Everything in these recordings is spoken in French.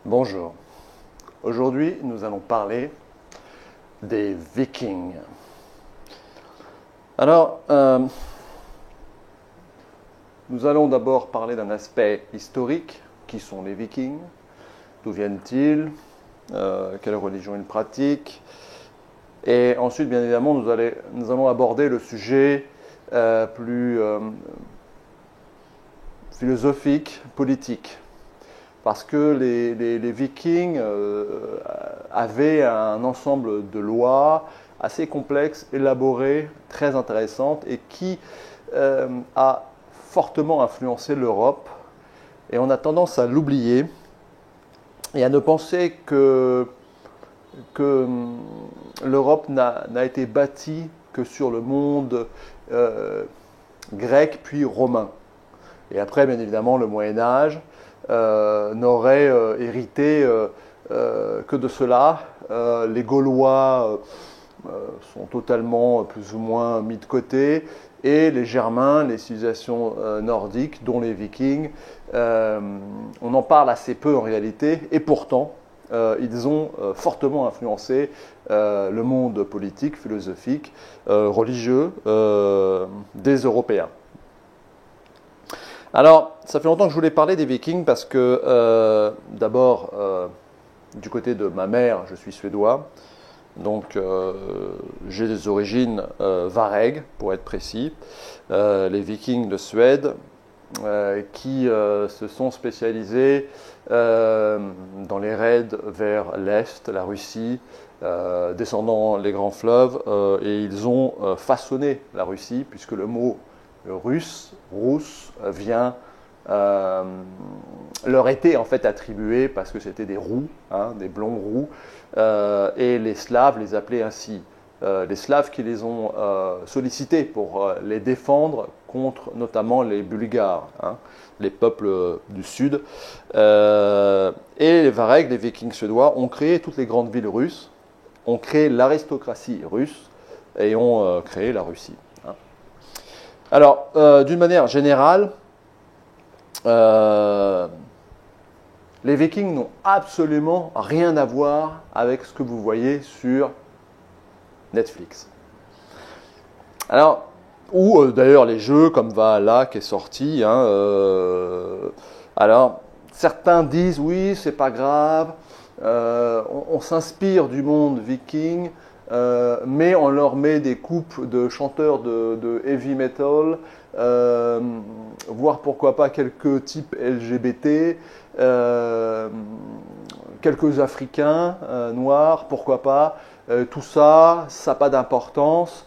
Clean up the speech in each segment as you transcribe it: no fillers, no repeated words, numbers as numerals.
Bonjour. Aujourd'hui, nous allons parler des Vikings. Alors, nous allons d'abord parler d'un aspect historique. Qui sont les Vikings? D'où viennent-ils? Quelle religion ils pratiquent? Et ensuite, bien évidemment, nous allons aborder le sujet plus philosophique, politique. Parce que les Vikings avaient un ensemble de lois assez complexes, élaborées, très intéressantes, et qui a fortement influencé l'Europe. Et on a tendance à l'oublier et à ne penser que l'Europe n'a été bâtie que sur le monde grec puis romain. Et après, bien évidemment, le Moyen-Âge n'aurait hérité que de cela. Les Gaulois sont totalement plus ou moins mis de côté, et les Germains, les civilisations nordiques, dont les Vikings, on en parle assez peu en réalité, et pourtant ils ont fortement influencé le monde politique, philosophique, religieux des Européens. Alors, ça fait longtemps que je voulais parler des Vikings parce que, d'abord, du côté de ma mère, je suis suédois, donc j'ai des origines varègues, pour être précis. Les Vikings de Suède, qui se sont spécialisés dans les raids vers l'Est, la Russie, descendant les grands fleuves, et ils ont façonné la Russie, puisque le mot russe vient leur était en fait attribué parce que c'était des roux, des blonds roux, et les Slaves les appelaient ainsi. Les Slaves qui les ont sollicités pour les défendre contre notamment les Bulgares, les peuples du Sud. Et les Varegs, les Vikings suédois, ont créé toutes les grandes villes russes, ont créé l'aristocratie russe et ont créé la Russie. Alors, d'une manière générale, les Vikings n'ont absolument rien à voir avec ce que vous voyez sur Netflix. Alors, ou d'ailleurs les jeux comme Valhalla qui est sorti. Alors, certains disent oui, c'est pas grave, on s'inspire du monde viking, mais on leur met des coupes de chanteurs de heavy metal, voire pourquoi pas quelques types LGBT, quelques Africains noirs, pourquoi pas. Tout ça, ça n'a pas d'importance,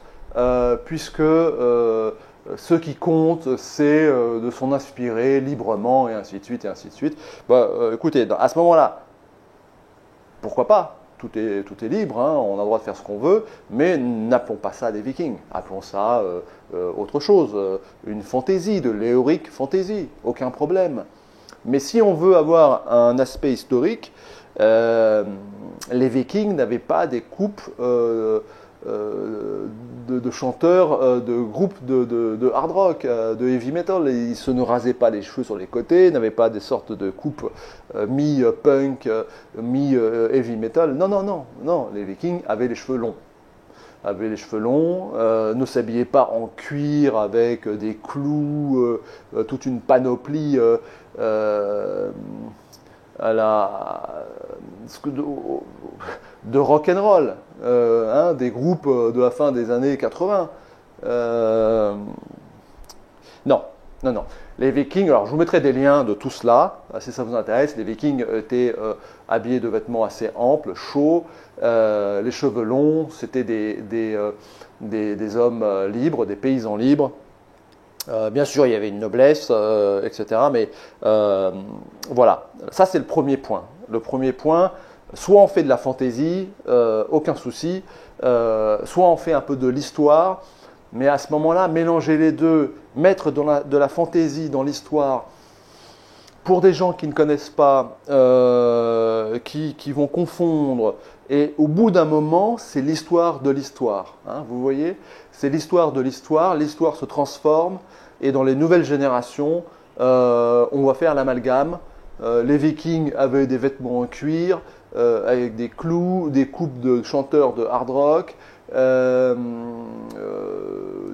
puisque ce qui compte, c'est de s'en inspirer librement, et ainsi de suite, et ainsi de suite. Écoutez, à ce moment-là, pourquoi pas? Tout est libre, on a le droit de faire ce qu'on veut, mais n'appelons pas ça des Vikings, appelons ça autre chose, une fantaisie, de l'héroïque fantaisie, aucun problème. Mais si on veut avoir un aspect historique, les Vikings n'avaient pas des coupes de chanteurs de groupes de hard rock, de heavy metal. Ils ne rasaient pas les cheveux sur les côtés, n'avaient pas des sortes de coupes mi-punk, mi-heavy metal. Non, les Vikings avaient les cheveux longs. Ne s'habillaient pas en cuir avec des clous, toute une panoplie à de rock'n'roll, des groupes de la fin des années 80. Non. Les Vikings, alors je vous mettrai des liens de tout cela, si ça vous intéresse. Les Vikings étaient habillés de vêtements assez amples, chauds, les cheveux longs, c'était des hommes libres, des paysans libres. Bien sûr, il y avait une noblesse, etc. Mais voilà, ça c'est le premier point. Le premier point, soit on fait de la fantaisie, aucun souci, soit on fait un peu de l'histoire, mais à ce moment-là, mélanger les deux, mettre de la fantaisie dans l'histoire, pour des gens qui ne connaissent pas, qui vont confondre, et au bout d'un moment, c'est l'histoire de l'histoire. Vous voyez, c'est l'histoire de l'histoire se transforme, et dans les nouvelles générations, on va faire l'amalgame, Les Vikings avaient des vêtements en cuir, avec des clous, des coupes de chanteurs de hard rock,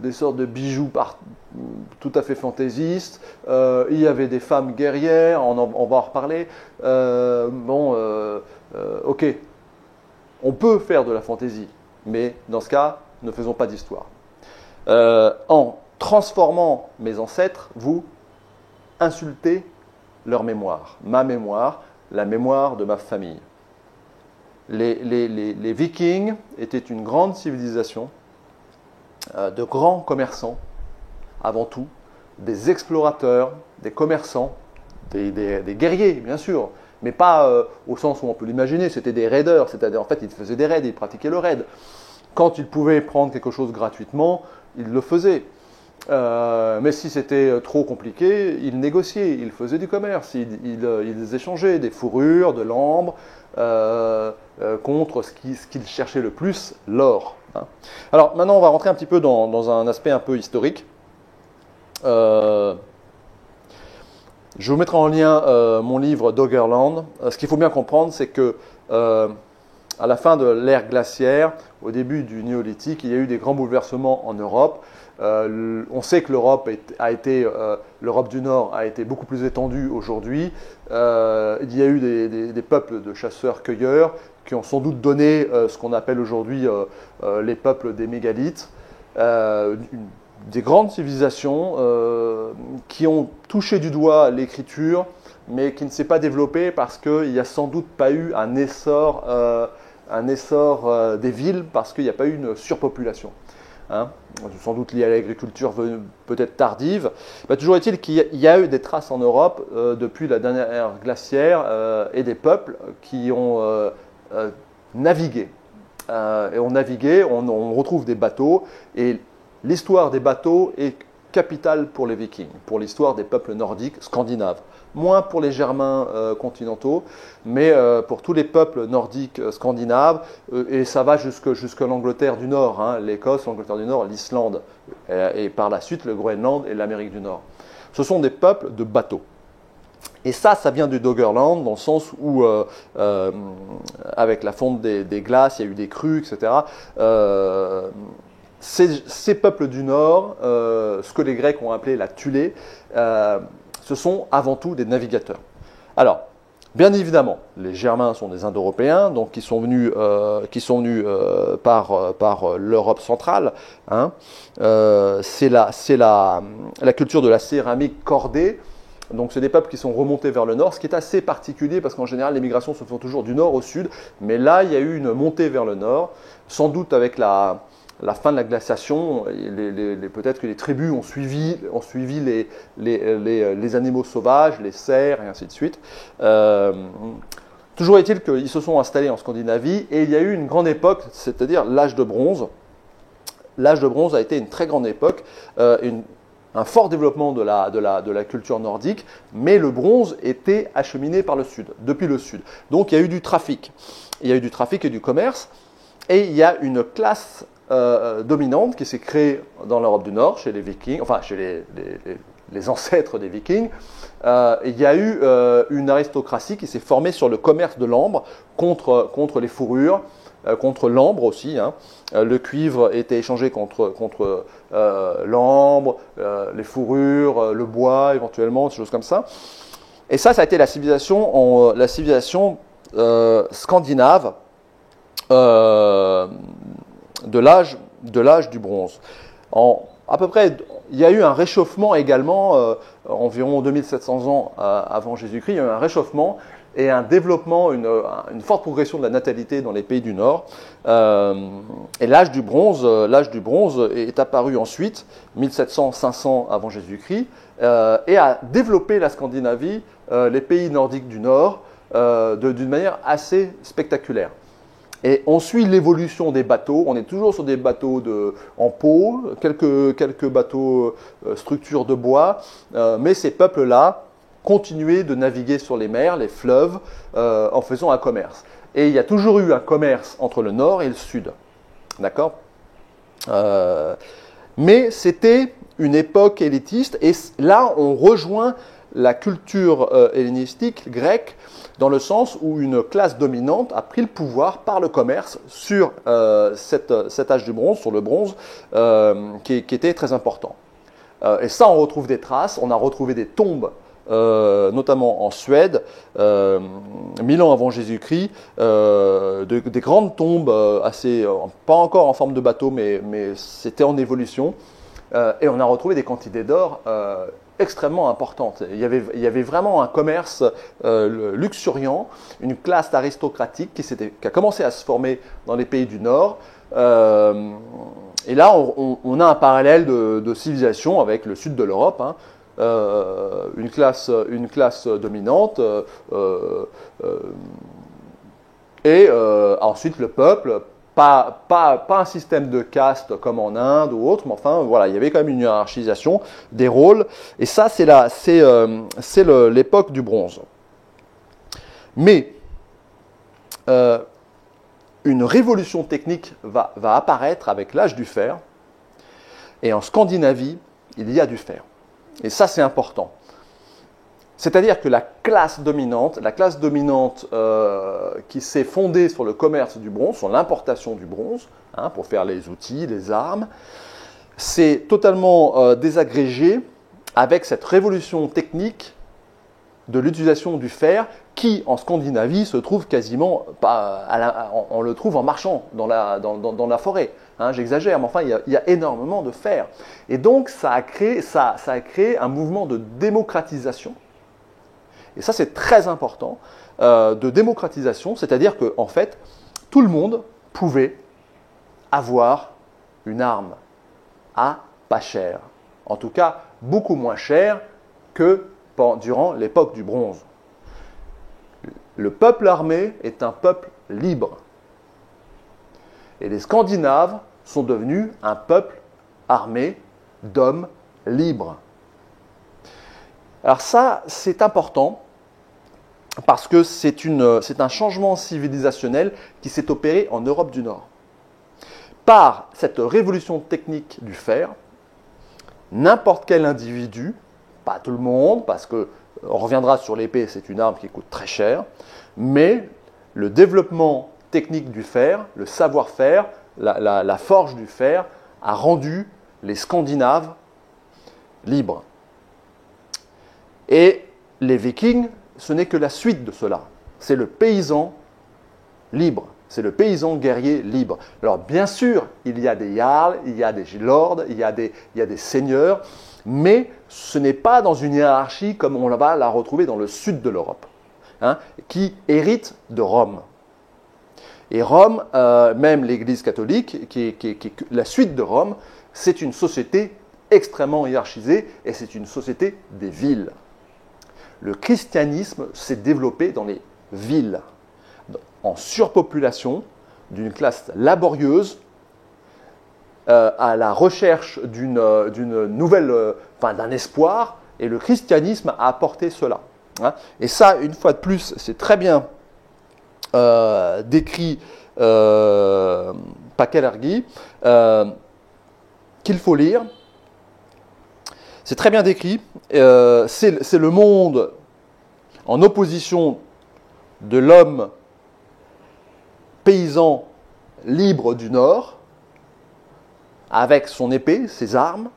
des sortes de bijoux tout à fait fantaisistes. Il y avait des femmes guerrières, on va en reparler. Ok, on peut faire de la fantaisie, mais dans ce cas, ne faisons pas d'histoire. En transformant mes ancêtres, vous insultez leur mémoire, ma mémoire, la mémoire de ma famille. Les Vikings étaient une grande civilisation, de grands commerçants, avant tout, des explorateurs, des commerçants, des guerriers, bien sûr, mais pas au sens où on peut l'imaginer, c'était des raiders, c'est-à-dire en fait ils faisaient des raids, ils pratiquaient le raid. Quand ils pouvaient prendre quelque chose gratuitement, ils le faisaient. Mais si c'était trop compliqué, ils négociaient, ils faisaient du commerce, ils échangeaient des fourrures, de l'ambre, contre ce qu'ils cherchaient le plus, l'or. Hein. Alors maintenant, on va rentrer un petit peu dans un aspect un peu historique. Je vous mettrai en lien mon livre Doggerland. Ce qu'il faut bien comprendre, c'est que à la fin de l'ère glaciaire, au début du néolithique, il y a eu des grands bouleversements en Europe. On sait que l'Europe du Nord a été beaucoup plus étendue aujourd'hui. Il y a eu des peuples de chasseurs-cueilleurs qui ont sans doute donné ce qu'on appelle aujourd'hui les peuples des mégalithes. Des grandes civilisations qui ont touché du doigt l'écriture, mais qui ne s'est pas développée parce qu'il n'y a sans doute pas eu un essor des villes, parce qu'il n'y a pas eu une surpopulation. Hein, sans doute lié à l'agriculture peut-être tardive. Toujours est-il qu'il y a eu des traces en Europe depuis la dernière ère glaciaire et des peuples qui ont navigué. Et ont navigué, on retrouve des bateaux, et l'histoire des bateaux est capitale pour les Vikings, pour l'histoire des peuples nordiques scandinaves. Moins pour les Germains continentaux, mais pour tous les peuples nordiques scandinaves, et ça va jusque l'Angleterre du Nord, hein, l'Écosse, l'Angleterre du Nord, l'Islande, et par la suite le Groenland et l'Amérique du Nord. Ce sont des peuples de bateaux. Et ça vient du Doggerland, dans le sens où, avec la fonte des glaces, il y a eu des crues, etc. Ces peuples du Nord, ce que les Grecs ont appelé la Thulé, ce sont avant tout des navigateurs. Alors, bien évidemment, les Germains sont des Indo-Européens, donc qui sont venus par l'Europe centrale. Hein. C'est la culture de la céramique cordée. Donc, c'est des peuples qui sont remontés vers le nord, ce qui est assez particulier parce qu'en général, les migrations se font toujours du nord au sud. Mais là, il y a eu une montée vers le nord, sans doute avec la fin de la glaciation. Peut-être que les tribus ont suivi les animaux sauvages, les cerfs et ainsi de suite. Toujours est-il qu'ils se sont installés en Scandinavie et il y a eu une grande époque, c'est-à-dire l'âge de bronze. L'âge de bronze a été une très grande époque, un fort développement de la culture nordique, mais le bronze était acheminé par le sud, depuis le sud. Donc il y a eu du trafic. Il y a eu du trafic et du commerce, et il y a une classe dominante qui s'est créée dans l'Europe du Nord, chez les Vikings, enfin chez les ancêtres des Vikings. Il y a eu une aristocratie qui s'est formée sur le commerce de l'ambre contre les fourrures, contre l'ambre aussi. Hein. Le cuivre était échangé contre l'ambre, les fourrures, le bois éventuellement, des choses comme ça. Et ça a été la civilisation scandinave de l'âge du bronze. À peu près, il y a eu un réchauffement également, environ 2700 ans avant Jésus-Christ, il y a eu un réchauffement et un développement, une forte progression de la natalité dans les pays du Nord. Et l'âge du bronze est apparu ensuite, 1700-500 avant Jésus-Christ, et a développé la Scandinavie, les pays nordiques du Nord, d'une manière assez spectaculaire. Et on suit l'évolution des bateaux. On est toujours sur des bateaux en peau, quelques bateaux structures de bois, mais ces peuples-là continuaient de naviguer sur les mers, les fleuves, en faisant un commerce. Et il y a toujours eu un commerce entre le nord et le sud. D'accord ? Mais c'était une époque élitiste, et là on rejoint la culture hellénistique grecque, dans le sens où une classe dominante a pris le pouvoir par le commerce sur cet âge du bronze, sur le bronze, qui était très important. Et ça, on retrouve des traces, on a retrouvé des tombes, notamment en Suède, 1000 ans avant Jésus-Christ, des grandes tombes assez, pas encore en forme de bateau, mais c'était en évolution. Et on a retrouvé des quantités d'or extrêmement importantes. Il y avait vraiment un commerce luxuriant, une classe aristocratique qui a commencé à se former dans les pays du Nord. Et là, on a un parallèle de civilisation avec le sud de l'Europe, hein. Une classe dominante, et ensuite le peuple. Pas un système de caste comme en Inde ou autre, mais enfin, voilà, il y avait quand même une hiérarchisation des rôles. Et ça, c'est l'époque du bronze. Mais une révolution technique va apparaître avec l'âge du fer. Et en Scandinavie, il y a du fer. Et ça, c'est important. C'est-à-dire que la classe dominante qui s'est fondée sur le commerce du bronze, sur l'importation du bronze, hein, pour faire les outils, les armes, s'est totalement désagrégée avec cette révolution technique de l'utilisation du fer qui, en Scandinavie, se trouve quasiment, on le trouve en marchant dans la forêt. Hein, j'exagère, mais enfin, il y a énormément de fer. Et donc, ça a créé un mouvement de démocratisation. Et ça, c'est très important, de démocratisation, c'est-à-dire qu'en fait, tout le monde pouvait avoir une arme à pas cher. En tout cas, beaucoup moins cher que durant l'époque du bronze. Le peuple armé est un peuple libre. Et les Scandinaves sont devenus un peuple armé d'hommes libres. Alors ça, c'est important parce que c'est un changement civilisationnel qui s'est opéré en Europe du Nord. Par cette révolution technique du fer, n'importe quel individu, pas tout le monde, parce qu'on reviendra sur l'épée, c'est une arme qui coûte très cher, mais le développement technique du fer, le savoir-faire, la forge du fer, a rendu les Scandinaves libres. Et les Vikings, ce n'est que la suite de cela. C'est le paysan libre, c'est le paysan guerrier libre. Alors bien sûr, il y a des jarls, il y a des lords, il y a des seigneurs, mais ce n'est pas dans une hiérarchie comme on va la retrouver dans le sud de l'Europe, hein, qui hérite de Rome. Et Rome, même l'Église catholique, la suite de Rome, c'est une société extrêmement hiérarchisée et c'est une société des villes. Le christianisme s'est développé dans les villes, en surpopulation, d'une classe laborieuse, à la recherche d'une nouvelle, d'un espoir, et le christianisme a apporté cela. Hein. Et ça, une fois de plus, c'est très bien décrit Pakelergi, qu'il faut lire. C'est très bien décrit. C'est le monde en opposition de l'homme paysan libre du Nord, avec son épée, ses armes,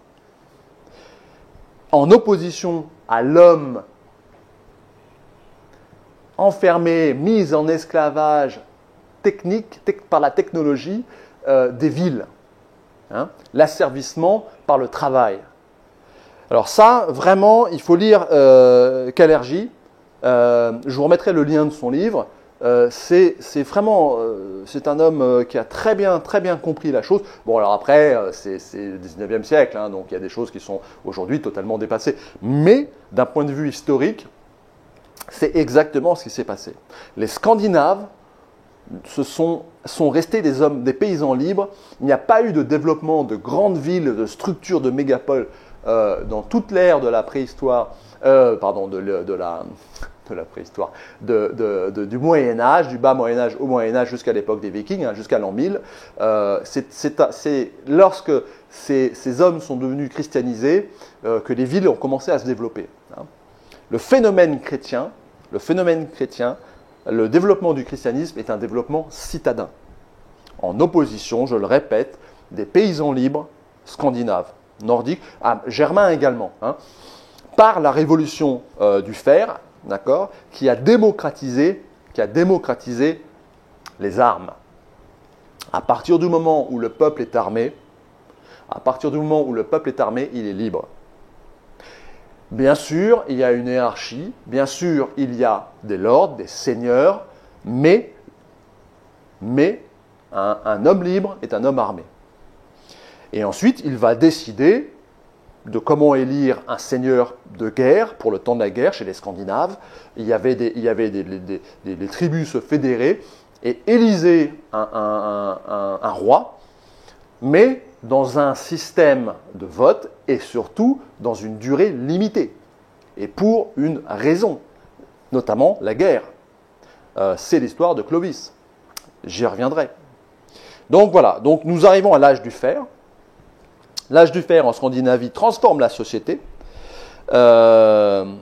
en opposition à l'homme enfermé, mis en esclavage technique par la technologie des villes. Hein, l'asservissement par le travail. Alors ça, vraiment, il faut lire Kalergi. Je vous remettrai le lien de son livre. C'est un homme qui a très bien compris la chose. Bon, alors après, c'est le 19e siècle, hein, donc il y a des choses qui sont aujourd'hui totalement dépassées. Mais d'un point de vue historique, c'est exactement ce qui s'est passé. Les Scandinaves sont restés des paysans libres. Il n'y a pas eu de développement de grandes villes, de structures de mégapoles dans toute l'ère de la préhistoire, du Moyen-Âge, du bas Moyen-Âge au Moyen-Âge jusqu'à l'époque des Vikings, hein, jusqu'à l'an 1000. C'est lorsque ces hommes sont devenus christianisés que les villes ont commencé à se développer. Hein. le phénomène chrétien, le développement du christianisme est un développement citadin, en opposition, je le répète, des paysans libres scandinaves, nordiques, germains également, hein, par la révolution du fer, d'accord, qui a démocratisé les armes. À partir du moment où le peuple est armé, il est libre. Bien sûr, il y a une hiérarchie, bien sûr, il y a des lords, des seigneurs, mais un homme libre est un homme armé. Et ensuite, il va décider de comment élire un seigneur de guerre pour le temps de la guerre chez les Scandinaves. Il y avait des tribus se fédérer et élisaient un roi, mais dans un système de vote et surtout dans une durée limitée. Et pour une raison, notamment la guerre. C'est l'histoire de Clovis. J'y reviendrai. Donc voilà, donc nous arrivons à l'âge du fer. L'âge du fer en Scandinavie transforme la société. L'homme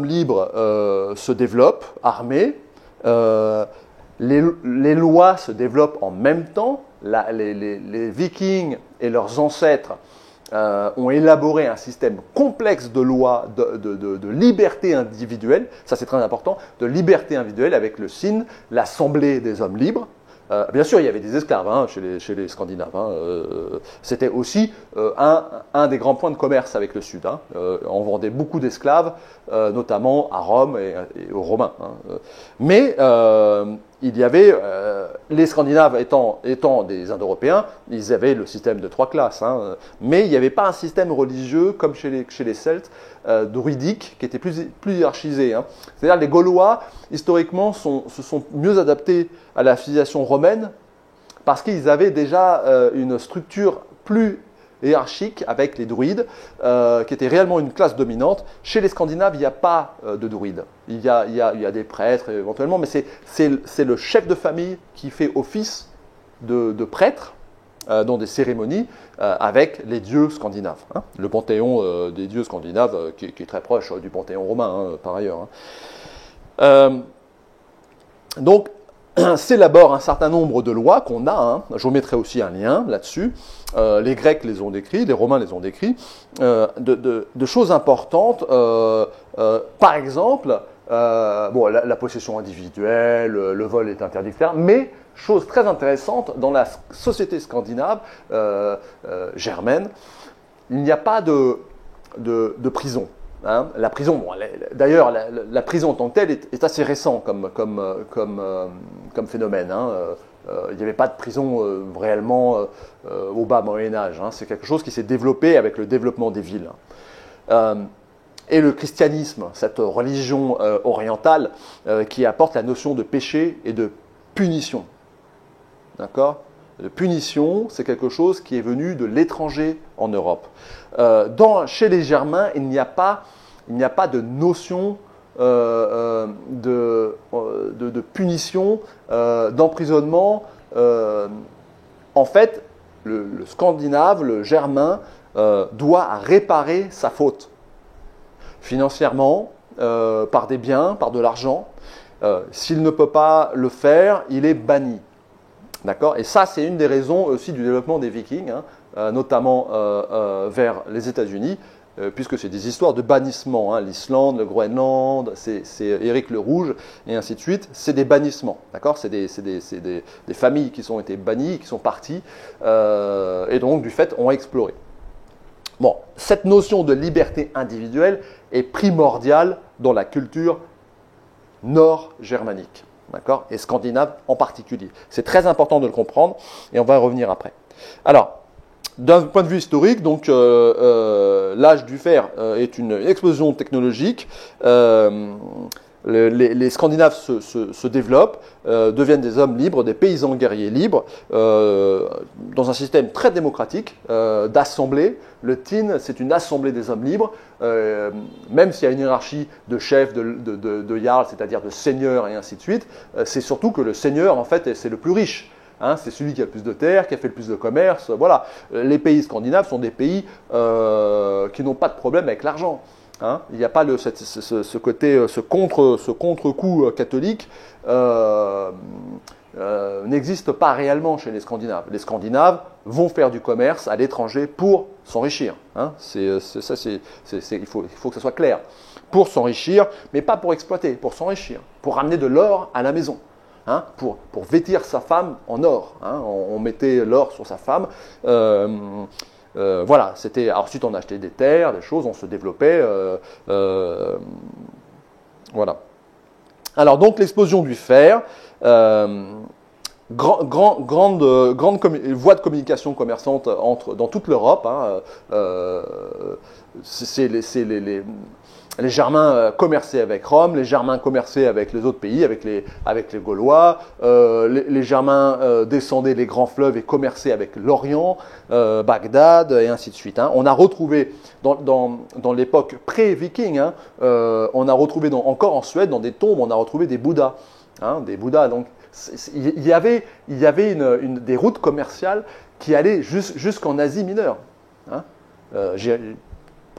libre se développe, armé. Les lois se développent en même temps. Les Vikings et leurs ancêtres ont élaboré un système complexe de lois, de liberté individuelle, ça c'est très important, de liberté individuelle avec le Sind, l'Assemblée des hommes libres. Bien sûr, il y avait des esclaves hein, chez les Scandinaves. Hein, c'était aussi un des grands points de commerce avec le Sud. Hein. On vendait beaucoup d'esclaves, notamment à Rome et aux Romains. Hein. Mais il y avait, les Scandinaves étant des Indo-Européens, ils avaient le système de 3 classes. Hein, mais il n'y avait pas un système religieux comme chez les Celtes, druidique, qui était plus hiérarchisé. Hein. C'est-à-dire les Gaulois, historiquement, se sont mieux adaptés à la civilisation romaine parce qu'ils avaient déjà une structure plus hiérarchique avec les druides, qui était réellement une classe dominante. Chez les Scandinaves, il n'y a pas de druides. Il y a des prêtres éventuellement, mais c'est le chef de famille qui fait office de prêtre dans des cérémonies avec les dieux scandinaves. Hein. Le panthéon des dieux scandinaves qui est très proche du panthéon romain, hein, par ailleurs. Hein. Donc, s'élabore un certain nombre de lois qu'on a. Hein. Je vous mettrai aussi un lien là-dessus. Les Grecs les ont décrits, les Romains les ont décrits. De choses importantes. Par exemple, la possession individuelle, le vol est interdit, etc. Mais, chose très intéressante, dans la société scandinave germaine, il n'y a pas de prison. Hein. La prison, d'ailleurs, la prison en tant que telle est assez récent comme phénomène. Hein. Il n'y avait pas de prison réellement au bas Moyen-Âge. Hein. C'est quelque chose qui s'est développé avec le développement des villes. Et le christianisme, cette religion orientale qui apporte la notion de péché et de punition. D'accord ? De punition, c'est quelque chose qui est venu de l'étranger en Europe. Chez les Germains, il n'y a pas de notion de punition, d'emprisonnement. En fait, le Scandinave, le Germain, doit réparer sa faute. Financièrement, par des biens, par de l'argent. S'il ne peut pas le faire, il est banni. D'accord ? Et ça, c'est une des raisons aussi du développement des Vikings, hein, notamment vers les États-Unis, puisque c'est des histoires de bannissement. Hein, L'Islande, le Groenland, c'est Éric le Rouge, et ainsi de suite. C'est des bannissements. D'accord ? C'est des familles qui ont été bannies, qui sont parties, et donc, du fait, ont exploré. Bon, cette notion de liberté individuelle est primordiale dans la culture nord-germanique. D'accord ? Et scandinave en particulier. C'est très important de le comprendre et on va y revenir après. Alors, d'un point de vue historique, donc l'âge du fer est une explosion technologique. Les Scandinaves se développent, deviennent des hommes libres, des paysans guerriers libres, dans un système très démocratique d'assemblée. Le Tin, c'est une assemblée des hommes libres, même s'il y a une hiérarchie de chefs, de jarls, c'est-à-dire de seigneurs et ainsi de suite. C'est surtout que le seigneur, en fait, c'est le plus riche. Hein, c'est celui qui a le plus de terres, qui a fait le plus de commerce. Voilà. Les pays scandinaves sont des pays qui n'ont pas de problème avec l'argent. Hein. Il n'y a pas ce côté, ce contre-coup catholique n'existe pas réellement chez les Scandinaves. Les Scandinaves vont faire du commerce à l'étranger pour s'enrichir. Hein. Il faut que ça soit clair. Pour s'enrichir, mais pas pour exploiter, pour s'enrichir, pour ramener de l'or à la maison. Hein, pour vêtir sa femme en or. Hein, on mettait l'or sur sa femme. Voilà, ensuite on achetait des terres, des choses, on se développait. Voilà. Alors donc l'explosion du fer, grande voie de communication commerçante dans toute l'Europe. Hein, les Germains commerçaient avec Rome, les Germains commerçaient avec les autres pays, avec les Gaulois, les Germains descendaient les grands fleuves et commerçaient avec l'Orient, Bagdad, et ainsi de suite. Hein. On a retrouvé, dans l'époque pré-viking, hein, on a retrouvé encore en Suède, dans des tombes, on a retrouvé des Bouddhas. Hein, des Bouddhas, donc il y avait des routes commerciales qui allaient jusqu'en Asie mineure, hein,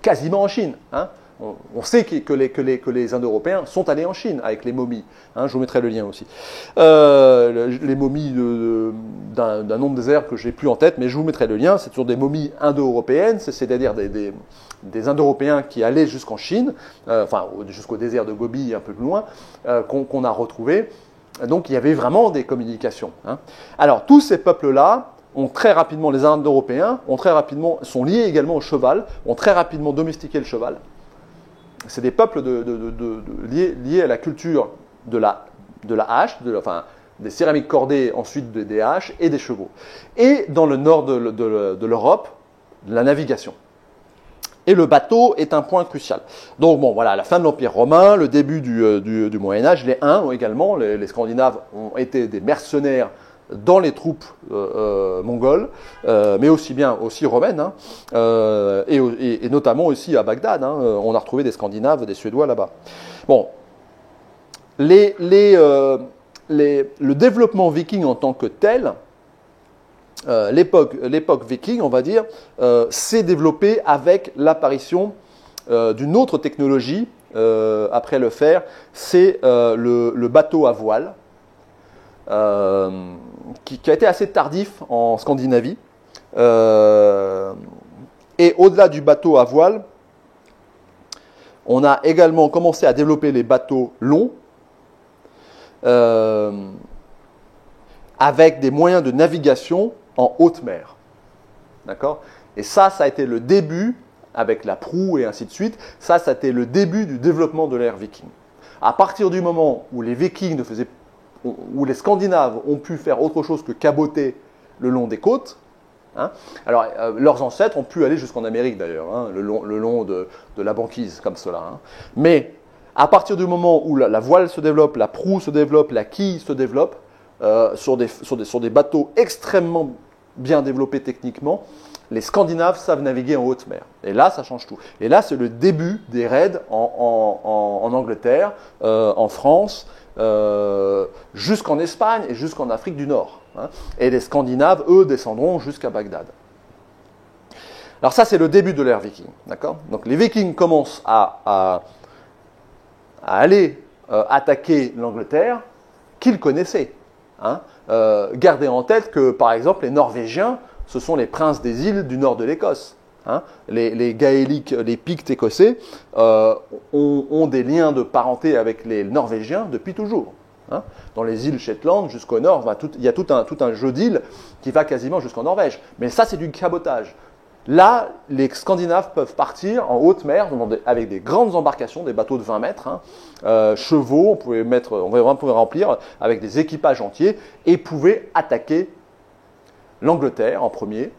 quasiment en Chine. Hein. On sait que les Indo-Européens sont allés en Chine avec les momies. Hein, je vous mettrai le lien aussi. Les momies d'un nom de désert que je n'ai plus en tête, mais je vous mettrai le lien. C'est toujours des momies indo-européennes, c'est-à-dire des Indo-Européens qui allaient jusqu'en Chine, jusqu'au désert de Gobi, un peu plus loin, qu'on a retrouvés. Donc il y avait vraiment des communications. Hein. Alors tous ces peuples-là, les Indo-Européens, sont liés également au cheval, ont très rapidement domestiqué le cheval. C'est des peuples liés à la culture de la hache, des céramiques cordées, ensuite des haches et des chevaux. Et dans le nord de l'Europe, la navigation. Et le bateau est un point crucial. Donc bon, voilà, la fin de l'Empire romain, le début du Moyen-Âge, les Huns également, les Scandinaves ont été des mercenaires dans les troupes mongoles, mais aussi romaines, hein, et notamment aussi à Bagdad. Hein, on a retrouvé des Scandinaves, des Suédois là-bas. Bon, le développement viking en tant que tel, l'époque viking, on va dire, s'est développée avec l'apparition d'une autre technologie après le fer, c'est le bateau à voile. Qui a été assez tardif en Scandinavie. Et au-delà du bateau à voile, on a également commencé à développer les bateaux longs avec des moyens de navigation en haute mer. D'accord ? Et ça a été le début, avec la proue et ainsi de suite, ça a été le début du développement de l'ère viking. À partir du moment où les Vikings où les Scandinaves ont pu faire autre chose que caboter le long des côtes. Hein. Alors, leurs ancêtres ont pu aller jusqu'en Amérique d'ailleurs, hein, le long de la banquise, comme cela. Hein. Mais à partir du moment où la voile se développe, la proue se développe, la quille se développe, sur des bateaux extrêmement bien développés techniquement, les Scandinaves savent naviguer en haute mer. Et là, ça change tout. Et là, c'est le début des raids en Angleterre, en France, jusqu'en Espagne et jusqu'en Afrique du Nord. Hein. Et les Scandinaves, eux, descendront jusqu'à Bagdad. Alors ça, c'est le début de l'ère viking. D'accord ? Donc les Vikings commencent à aller attaquer l'Angleterre qu'ils connaissaient. Hein. Gardez en tête que, par exemple, les Norvégiens, ce sont les princes des îles du nord de l'Écosse. Hein. Les Gaéliques, les Pictes écossais, ont des liens de parenté avec les Norvégiens depuis toujours. Hein. Dans les îles Shetland, jusqu'au nord, il y a tout un jeu d'îles qui va quasiment jusqu'en Norvège. Mais ça, c'est du cabotage. Là, les Scandinaves peuvent partir en haute mer avec des grandes embarcations, des bateaux de 20 mètres, hein, chevaux, on pouvait remplir avec des équipages entiers et pouvaient attaquer l'Angleterre en premier,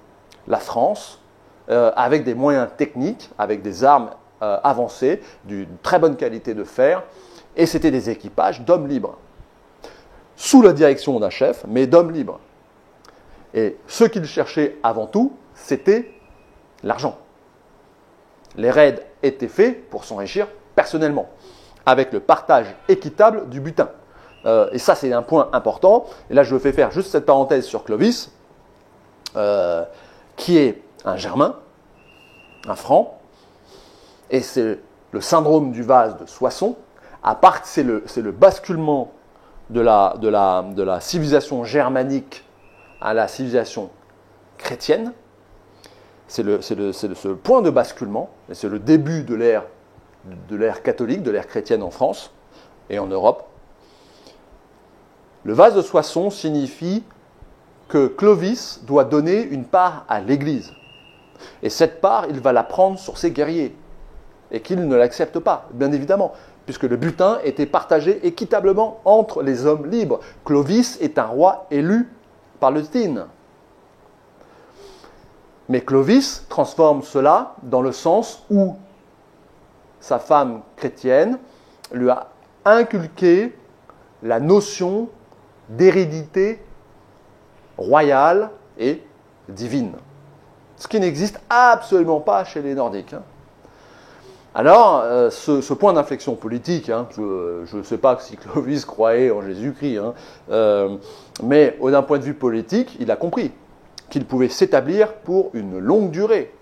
la France, avec des moyens techniques, avec des armes avancées, d'une très bonne qualité de fer, et c'était des équipages d'hommes libres, sous la direction d'un chef, mais d'hommes libres. Et ce qu'ils cherchaient avant tout, c'était l'argent. Les raids étaient faits pour s'enrichir personnellement, avec le partage équitable du butin. Et ça, c'est un point important. Et là, je fais faire juste cette parenthèse sur Clovis, qui est un Germain, un Franc, et c'est le syndrome du vase de Soissons. C'est le basculement de la civilisation germanique à la civilisation chrétienne. C'est ce point de basculement, et c'est le début de l'ère catholique, de l'ère chrétienne en France et en Europe. Le vase de Soissons signifie que Clovis doit donner une part à l'Église. Et cette part, il va la prendre sur ses guerriers. Et qu'il ne l'accepte pas, bien évidemment, puisque le butin était partagé équitablement entre les hommes libres. Clovis est un roi élu par le Thyn. Mais Clovis transforme cela dans le sens où sa femme chrétienne lui a inculqué la notion d'hérédité royale et divine. Ce qui n'existe absolument pas chez les Nordiques. Alors, ce point d'inflexion politique, je ne sais pas si Clovis croyait en Jésus-Christ, mais d'un point de vue politique, il a compris qu'il pouvait s'établir pour une longue durée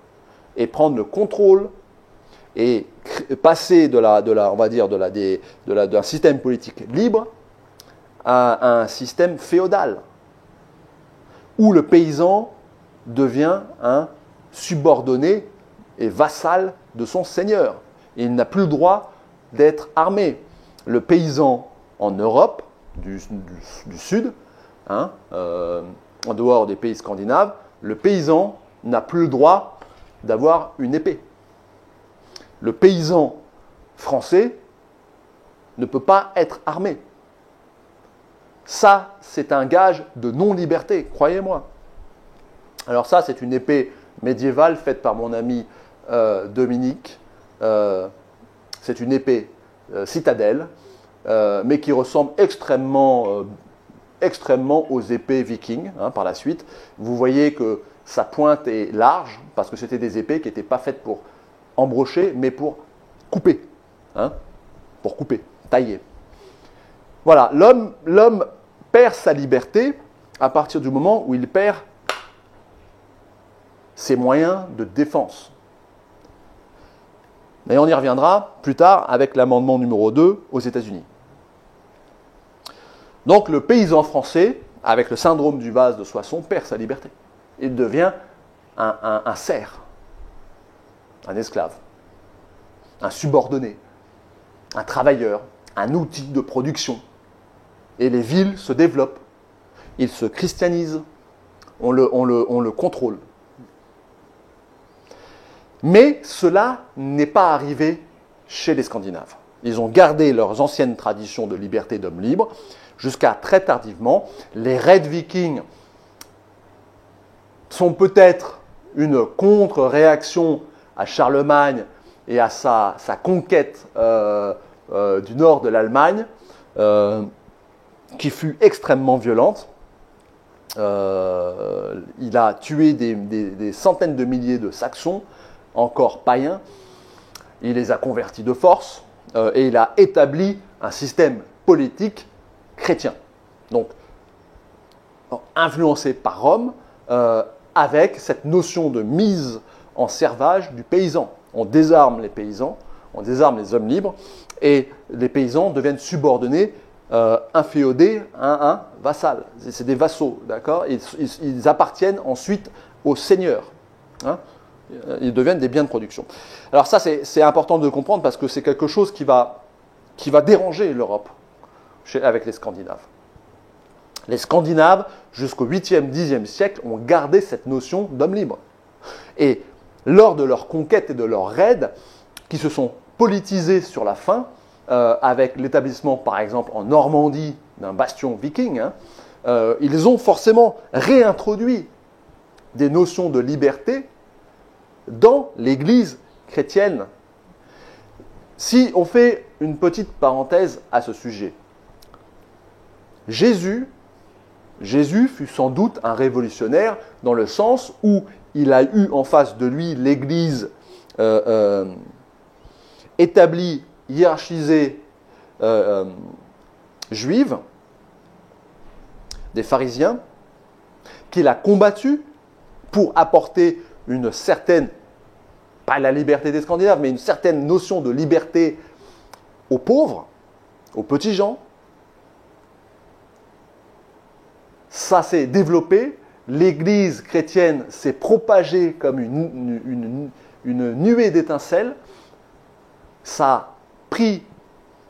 et prendre le contrôle et passer d'un système politique libre à un système féodal où le paysan devient un subordonné et vassal de son seigneur. Il n'a plus le droit d'être armé. Le paysan en Europe du Sud, en dehors des pays scandinaves, le paysan n'a plus le droit d'avoir une épée. Le paysan français ne peut pas être armé. Ça, c'est un gage de non-liberté, croyez-moi. Alors ça, c'est une épée médiévale faite par mon ami Dominique. C'est une épée citadelle, mais qui ressemble extrêmement aux épées vikings par la suite. Vous voyez que sa pointe est large, parce que c'était des épées qui n'étaient pas faites pour embrocher, mais pour couper. Pour couper, tailler. Voilà, l'homme perd sa liberté à partir du moment où il perd ses moyens de défense. Et on y reviendra plus tard avec l'amendement numéro 2 aux États-Unis. Donc le paysan français, avec le syndrome du vase de Soissons, perd sa liberté. Il devient un serf, un esclave, un subordonné, un travailleur, un outil de production. Et les villes se développent, ils se christianisent, on le contrôle. Mais cela n'est pas arrivé chez les Scandinaves. Ils ont gardé leurs anciennes traditions de liberté d'hommes libres jusqu'à très tardivement. Les raids vikings sont peut-être une contre-réaction à Charlemagne et à sa conquête du nord de l'Allemagne, qui fut extrêmement violente. Il a tué des centaines de milliers de Saxons, encore païens. Il les a convertis de force et il a établi un système politique chrétien. Donc, influencé par Rome, avec cette notion de mise en servage du paysan. On désarme les paysans, on désarme les hommes libres, et les paysans deviennent subordonnés, inféodés à un vassal. C'est des vassaux, d'accord ? Ils appartiennent ensuite au seigneur. Ils deviennent des biens de production. Alors ça, c'est important de comprendre parce que c'est quelque chose qui va déranger l'Europe avec les Scandinaves. Les Scandinaves, jusqu'au 8e, 10e siècle, ont gardé cette notion d'homme libre. Et lors de leur conquête et de leurs raids, qui se sont politisés sur la fin, avec l'établissement, par exemple, en Normandie, d'un bastion viking, ils ont forcément réintroduit des notions de liberté dans l'Église chrétienne. Si on fait une petite parenthèse à ce sujet, Jésus fut sans doute un révolutionnaire dans le sens où il a eu en face de lui l'Église établie, hiérarchisée, juive, des pharisiens, qu'il a combattu pour apporter une certaine, pas la liberté des Scandinaves, mais une certaine notion de liberté aux pauvres, aux petits gens. Ça s'est développé, l'Église chrétienne s'est propagée comme une nuée d'étincelles, ça a pris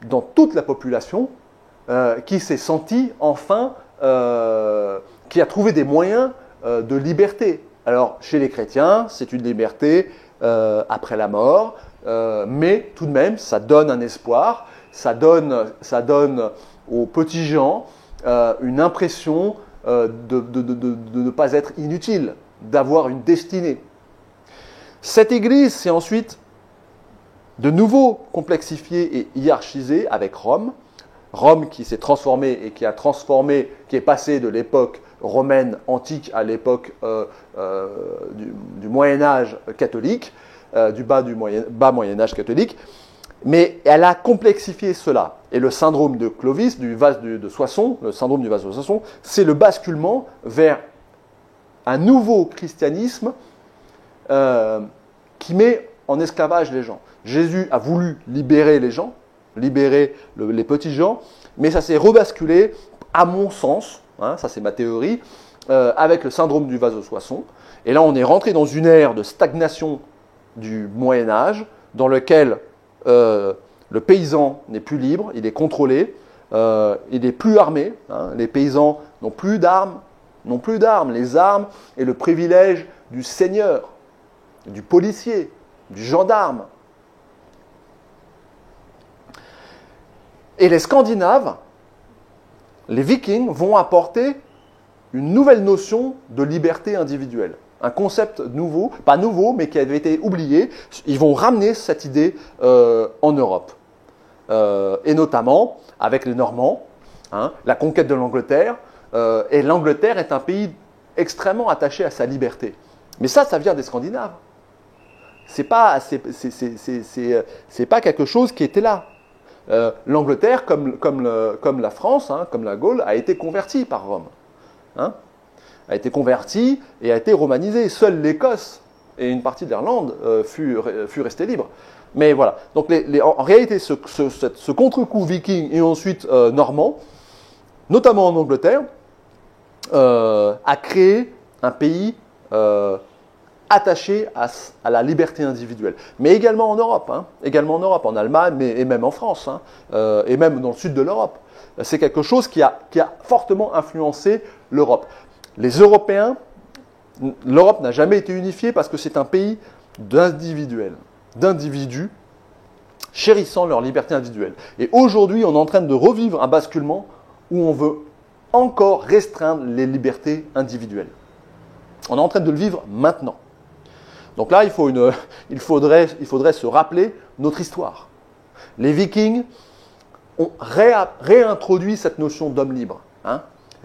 dans toute la population, qui s'est sentie enfin, qui a trouvé des moyens de liberté. Alors, chez les chrétiens, c'est une liberté après la mort, mais tout de même, ça donne un espoir, ça donne aux petits gens une impression de ne pas être inutile, d'avoir une destinée. Cette Église s'est ensuite de nouveau complexifiée et hiérarchisée avec Rome. Rome qui s'est transformée et qui est passée de l'époque romaine antique à l'époque du Moyen-Âge catholique, du bas Moyen-Âge catholique. Mais elle a complexifié cela. Et le syndrome de Clovis, du vase de Soissons, le syndrome du vase de Soissons, c'est le basculement vers un nouveau christianisme qui met en esclavage les gens. Jésus a voulu libérer les gens, libérer les petits gens, mais ça s'est rebasculé, à mon sens, ça c'est ma théorie, avec le syndrome du vase de Soissons. Et là, on est rentré dans une ère de stagnation du Moyen-Âge, dans lequel le paysan n'est plus libre, il est contrôlé, il n'est plus armé. Les paysans n'ont plus d'armes, les armes et le privilège du seigneur, du policier, du gendarme. Et les Scandinaves, les Vikings, vont apporter une nouvelle notion de liberté individuelle. Un concept nouveau, pas nouveau, mais qui avait été oublié. Ils vont ramener cette idée en Europe. Et notamment avec les Normands, la conquête de l'Angleterre. Et l'Angleterre est un pays extrêmement attaché à sa liberté. Mais ça vient des Scandinaves. C'est pas quelque chose qui était là. L'Angleterre, comme la France, comme la Gaule, a été convertie par Rome. A été convertie et a été romanisée. Seule l'Écosse et une partie de l'Irlande fut restée libre. Mais voilà. Donc en réalité, ce contre-coup viking et ensuite normand, notamment en Angleterre, a créé un pays attaché à la liberté individuelle. Mais également en Europe, en Allemagne et même en France, et même dans le sud de l'Europe. C'est quelque chose qui a fortement influencé l'Europe. Les Européens, l'Europe n'a jamais été unifiée parce que c'est un pays d'individus chérissant leur liberté individuelle. Et aujourd'hui, on est en train de revivre un basculement où on veut encore restreindre les libertés individuelles. On est en train de le vivre maintenant. Donc là, il faudrait se rappeler notre histoire. Les Vikings ont réintroduit cette notion d'homme libre.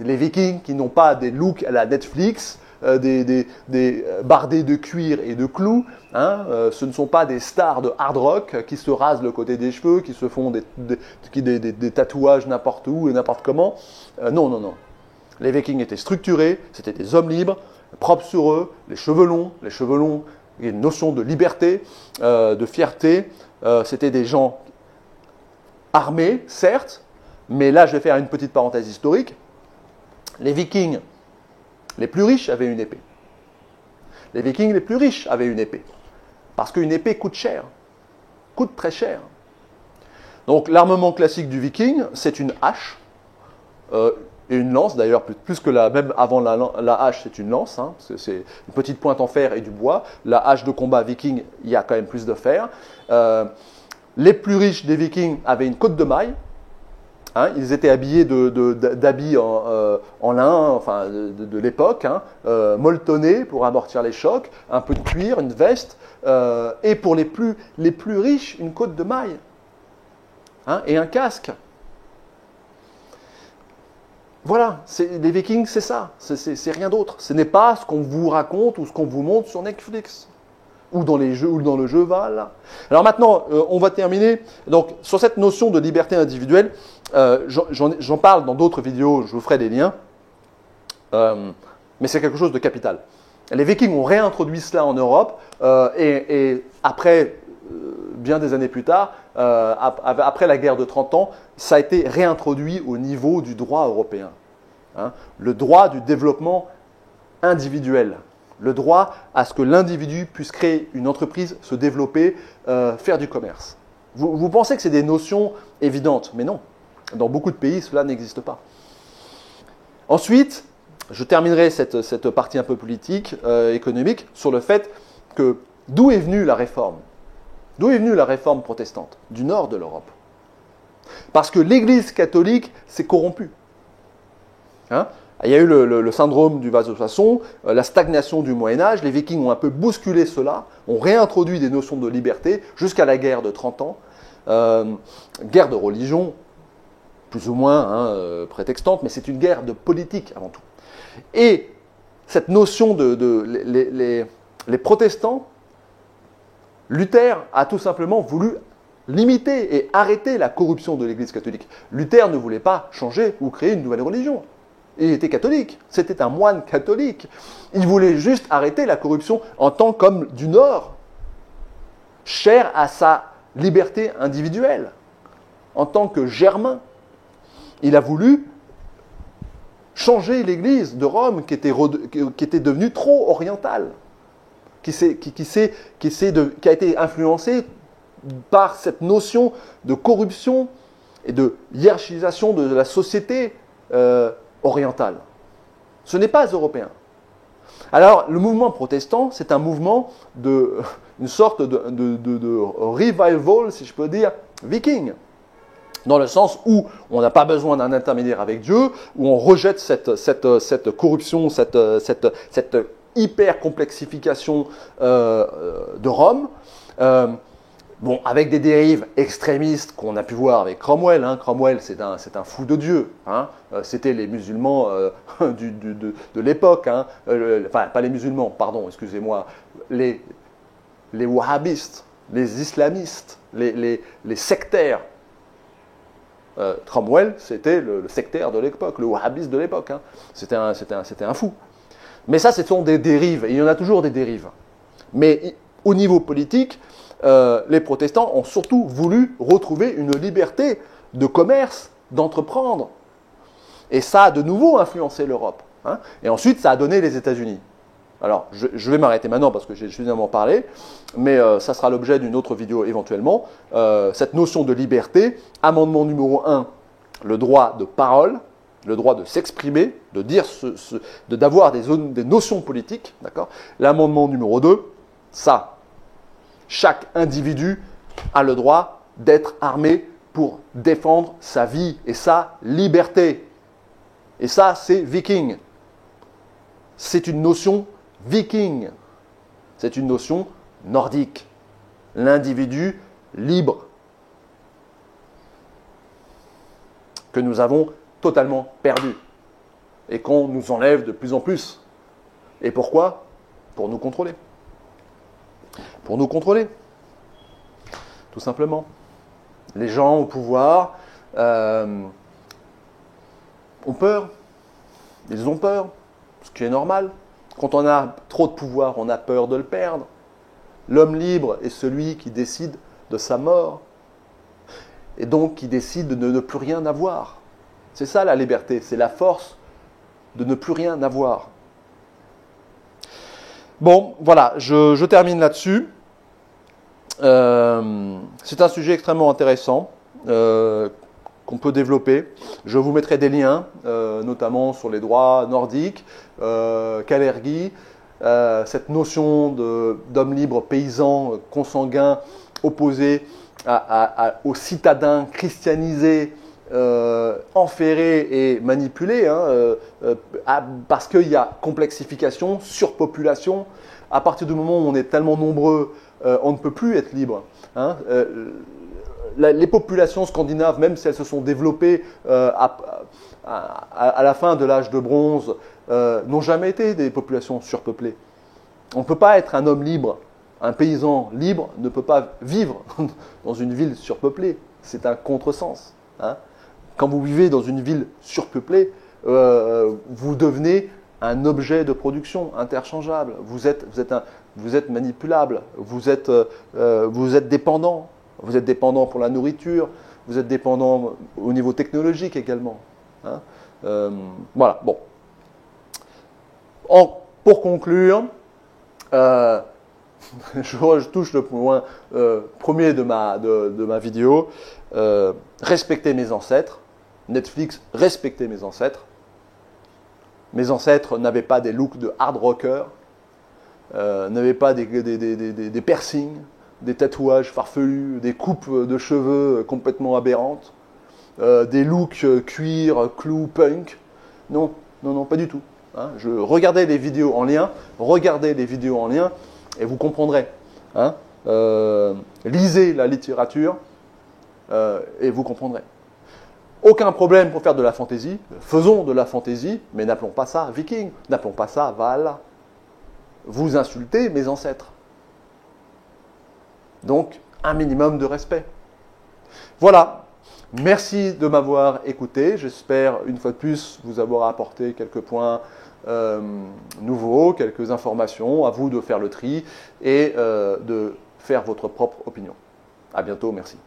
Les Vikings qui n'ont pas des looks à la Netflix, des bardés de cuir et de clous. Ce ne sont pas des stars de hard rock qui se rasent le côté des cheveux, qui se font des tatouages n'importe où et n'importe comment. Non. Les Vikings étaient structurés, c'était des hommes libres, propres sur eux, les cheveux longs, il y a une notion de liberté, de fierté. C'était des gens armés, certes, mais là je vais faire une petite parenthèse historique. Les Vikings les plus riches avaient une épée. Les Vikings les plus riches avaient une épée. Parce qu'une épée coûte cher. Coûte très cher. Donc l'armement classique du Viking, c'est une hache et une lance. D'ailleurs, plus que même avant la hache, c'est une lance. Parce que c'est une petite pointe en fer et du bois. La hache de combat Viking, il y a quand même plus de fer. Les plus riches des Vikings avaient une côte de mailles. Ils étaient habillés d'habits en lin, de l'époque, molletonnés pour amortir les chocs, un peu de cuir, une veste, et pour les plus riches, une côte de mailles, et un casque. Voilà, les Vikings, c'est ça, c'est rien d'autre. Ce n'est pas ce qu'on vous raconte ou ce qu'on vous montre sur Netflix. ou dans les jeux, ou dans le jeu Valhalla. Alors maintenant, on va terminer. Donc, sur cette notion de liberté individuelle, j'en parle dans d'autres vidéos, je vous ferai des liens, mais c'est quelque chose de capital. Les Vikings ont réintroduit cela en Europe, et après, bien des années plus tard, après la guerre de 30 ans, ça a été réintroduit au niveau du droit européen. Hein, le droit du développement individuel, le droit à ce que l'individu puisse créer une entreprise, se développer, faire du commerce. Vous pensez que c'est des notions évidentes, mais non. Dans beaucoup de pays, cela n'existe pas. Ensuite, je terminerai cette partie un peu politique, économique, sur le fait que d'où est venue la réforme? D'où est venue la réforme protestante? Du nord de l'Europe. Parce que l'Église catholique s'est corrompue. Hein? Il y a eu le syndrome du vase de façon, la stagnation du Moyen-Âge. Les Vikings ont un peu bousculé cela, ont réintroduit des notions de liberté jusqu'à la guerre de 30 ans. Guerre de religion, plus ou moins prétextante, mais c'est une guerre de politique avant tout. Et cette notion les protestants, Luther a tout simplement voulu limiter et arrêter la corruption de l'Église catholique. Luther ne voulait pas changer ou créer une nouvelle religion. Il était catholique, c'était un moine catholique. Il voulait juste arrêter la corruption en tant qu'homme du Nord, cher à sa liberté individuelle. En tant que Germain, il a voulu changer l'Église de Rome qui était devenue trop orientale, qui a été influencée par cette notion de corruption et de hiérarchisation de la société orientale. Ce n'est pas européen. Alors, le mouvement protestant, c'est un mouvement une sorte de revival, si je peux dire, viking. Dans le sens où on n'a pas besoin d'un intermédiaire avec Dieu, où on rejette cette corruption, cette hyper-complexification de Rome, bon, avec des dérives extrémistes qu'on a pu voir avec Cromwell. Hein. Cromwell, c'est un fou de Dieu. Hein. C'était les musulmans de l'époque. Hein. Enfin, pas les musulmans, pardon, excusez-moi. Les wahhabistes, les islamistes, les sectaires. Cromwell, c'était le sectaire de l'époque, le wahhabiste de l'époque. Hein. C'était un fou. Mais ça, ce sont des dérives. Et il y en a toujours des dérives. Mais au niveau politique, les protestants ont surtout voulu retrouver une liberté de commerce, d'entreprendre. Et ça a de nouveau influencé l'Europe. Hein. Et ensuite, ça a donné les États-Unis. Alors, je vais m'arrêter maintenant parce que j'ai suffisamment parlé, mais ça sera l'objet d'une autre vidéo éventuellement. Cette notion de liberté, amendement numéro 1, le droit de parole, le droit de s'exprimer, de dire d'avoir des notions politiques, d'accord. L'amendement numéro 2, ça, chaque individu a le droit d'être armé pour défendre sa vie et sa liberté. Et ça, c'est viking. C'est une notion viking. C'est une notion nordique. L'individu libre. Que nous avons totalement perdu. Et qu'on nous enlève de plus en plus. Et pourquoi? Pour nous contrôler. Pour nous contrôler. Tout simplement. Les gens au pouvoir ont peur. Ils ont peur. Ce qui est normal. Quand on a trop de pouvoir, on a peur de le perdre. L'homme libre est celui qui décide de sa mort. Et donc qui décide de ne plus rien avoir. C'est ça la liberté, c'est la force de ne plus rien avoir. Bon, voilà, je termine là-dessus. C'est un sujet extrêmement intéressant qu'on peut développer. Je vous mettrai des liens, notamment sur les droits nordiques, Kalergi, cette notion d'homme libre, paysan, consanguin, opposé aux citadins christianisés, enferrés et manipulés, hein, parce qu'il y a complexification, surpopulation. À partir du moment où on est tellement nombreux, on ne peut plus être libre. Hein. Les populations scandinaves, même si elles se sont développées à la fin de l'âge de bronze, n'ont jamais été des populations surpeuplées. On ne peut pas être un homme libre Un paysan libre ne peut pas vivre dans une ville surpeuplée. C'est un contresens. Hein. Quand vous vivez dans une ville surpeuplée, vous devenez un objet de production interchangeable. Vous êtes manipulable. Vous êtes dépendant. Vous êtes dépendant pour la nourriture. Vous êtes dépendant au niveau technologique également. Hein. Voilà. Bon. Pour conclure, je touche le point premier de ma vidéo. Respecter mes ancêtres. Netflix, respecter mes ancêtres. Mes ancêtres n'avaient pas des looks de hard rocker, n'avaient pas des piercings, des tatouages farfelus, des coupes de cheveux complètement aberrantes, des looks cuir, clou, punk. Non, non, non, pas du tout. Hein. Regardez les vidéos en lien, et vous comprendrez. Hein. Lisez la littérature et vous comprendrez. Aucun problème pour faire de la fantaisie. Faisons de la fantaisie, mais n'appelons pas ça viking, n'appelons pas ça Valhalla. Vous insultez mes ancêtres. Donc, un minimum de respect. Voilà. Merci de m'avoir écouté. J'espère, une fois de plus, vous avoir apporté quelques points nouveaux, quelques informations. À vous de faire le tri et de faire votre propre opinion. À bientôt. Merci.